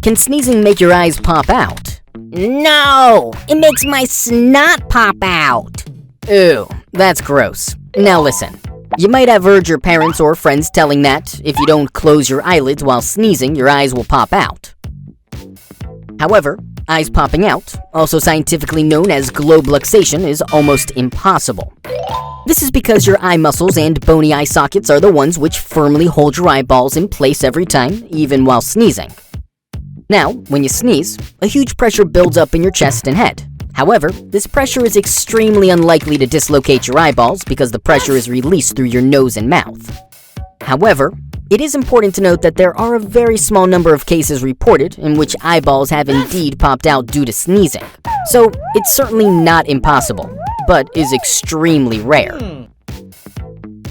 Can sneezing make your eyes pop out? No! It makes my snot pop out! Ew, that's gross. Now listen. You might have heard your parents or friends telling that if you don't close your eyelids while sneezing, your eyes will pop out. However, eyes popping out, also scientifically known as globluxation, is almost impossible. This is because your eye muscles and bony eye sockets are the ones which firmly hold your eyeballs in place every time, even while sneezing. Now, when you sneeze, a huge pressure builds up in your chest and head. However, this pressure is extremely unlikely to dislocate your eyeballs because the pressure is released through your nose and mouth. However, it is important to note that there are a very small number of cases reported in which eyeballs have indeed popped out due to sneezing. So, it's certainly not impossible, but is extremely rare.